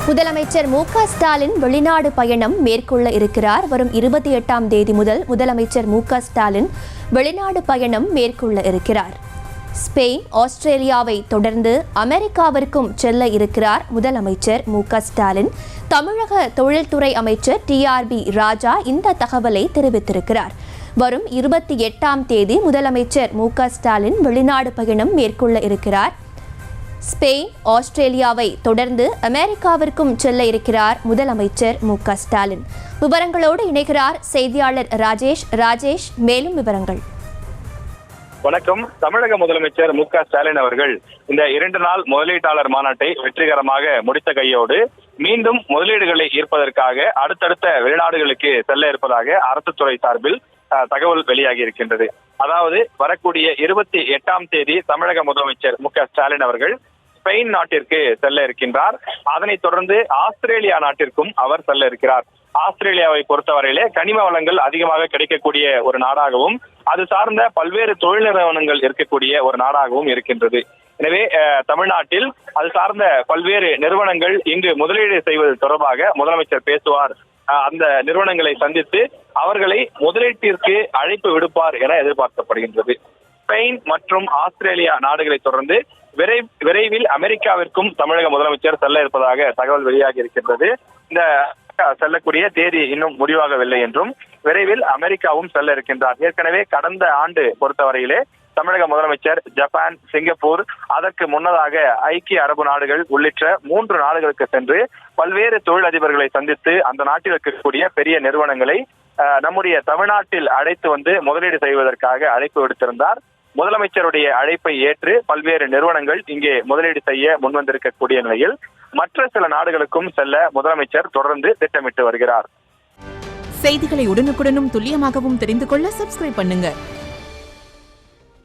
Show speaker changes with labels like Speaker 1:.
Speaker 1: முதலமைச்சர் மு.க. ஸ்டாலின் வெளிநாடு பயணம் மேற்கொள்ள இருக்கிறார். வரும் 28ஆம் தேதி முதல் முதலமைச்சர் மு.க. ஸ்டாலின் வெளிநாடு பயணம் மேற்கொள்ள இருக்கிறார். ஸ்பெயின், ஆஸ்திரேலியாவை தொடர்ந்து அமெரிக்காவிற்கும் செல்ல இருக்கிறார் முதலமைச்சர் மு.க. ஸ்டாலின். தமிழக தொழில்துறை அமைச்சர் டி.ஆர்.பி. ராஜா இந்த தகவலை தெரிவித்திருக்கிறார். வரும் 28ஆம் தேதி முதலமைச்சர் மு.க. ஸ்டாலின் வெளிநாடு பயணம் மேற்கொள்ள இருக்கிறார். ஸ்பெயின், ஆஸ்திரேலியாவை தொடர்ந்து அமெரிக்காவிற்கும் செல்ல இருக்கிறார் முதலமைச்சர் மு.க. ஸ்டாலின். விவரங்களோடு இணைகிறார் செய்தியாளர் ராஜேஷ். மேலும் விவரங்கள்.
Speaker 2: வணக்கம். தமிழக முதலமைச்சர் மு.க. ஸ்டாலின் அவர்கள் இந்த 2 நாள் முதலீட்டாளர் மாநாட்டை வெற்றிகரமாக முடித்த கையோடு மீண்டும் முதலீடுகளை ஈர்ப்பதற்காக அடுத்தடுத்த வெளிநாடுகளுக்கு செல்ல இருப்பதாக அரசு துறை சார்பில் தகவல் வெளியாகி இருக்கின்றது. அதாவது வரக்கூடிய 28ஆம் தேதி தமிழக முதலமைச்சர் மு.க. ஸ்டாலின் அவர்கள் ஸ்பெயின் நாட்டிற்கு செல்ல இருக்கின்றார். அதனைத் தொடர்ந்து ஆஸ்திரேலியா நாட்டிற்கும் அவர் செல்ல இருக்கிறார். ஆஸ்திரேலியாவை பொறுத்தவரையிலே கனிம வளங்கள் அதிகமாக கிடைக்கக்கூடிய ஒரு நாடாகவும் அது சார்ந்த பல்வேறு தொழில் நிறுவனங்கள் இருக்கக்கூடிய ஒரு நாடாகவும் இருக்கின்றது. எனவே தமிழ்நாட்டில் அது சார்ந்த பல்வேறு நிறுவனங்கள் இங்கு முதலீடு செய்வது தொடர்பாக முதலமைச்சர் பேசுவார். அந்த நிறுவனங்களை சந்தித்து அவர்களை முதலீட்டிற்கு அழைப்பு விடுப்பார் என எதிர்பார்க்கப்படுகின்றது. ஸ்பெயின் மற்றும் ஆஸ்திரேலியா நாடுகளை தொடர்ந்து விரைவில் அமெரிக்காவிற்கும் தமிழக முதலமைச்சர் செல்ல இருப்பதாக தகவல் வெளியாகி இருக்கின்றது. இந்த செல்லக்கூடிய தேதி இன்னும் முடிவாகவில்லை என்றும் விரைவில் அமெரிக்காவும் செல்ல இருக்கின்றார். ஏற்கனவே கடந்த ஆண்டு பொறுத்தவரையிலே தமிழக முதலமைச்சர் ஜப்பான், சிங்கப்பூர், அதற்கு முன்னதாக ஐக்கிய அரபு நாடுகள் உள்ளிட்ட 3 நாடுகளுக்கு சென்று பல்வேறு தொழிலதிபர்களை சந்தித்து அந்த நாட்டில் இருக்கக்கூடிய பெரிய நிறுவனங்களை நம்முடைய தமிழ்நாட்டில் அழைத்து வந்து முதலீடு செய்வதற்காக அழைப்பு விடுத்திருந்தார். முதலமைச்சருடைய அழைப்பை ஏற்று பல்வேறு நிறுவனங்கள் இங்கே முதலீடு செய்ய முன்வந்திருக்கக்கூடிய நிலையில் மற்ற சில நாடுகளுக்கும் செல்ல முதலமைச்சர் தொடர்ந்து திட்டமிட்டு வருகிறார்.
Speaker 3: செய்திகளை உடனுக்குடனும் துல்லியமாகவும் தெரிந்து கொள்ள சப்ஸ்கிரைப் பண்ணுங்க.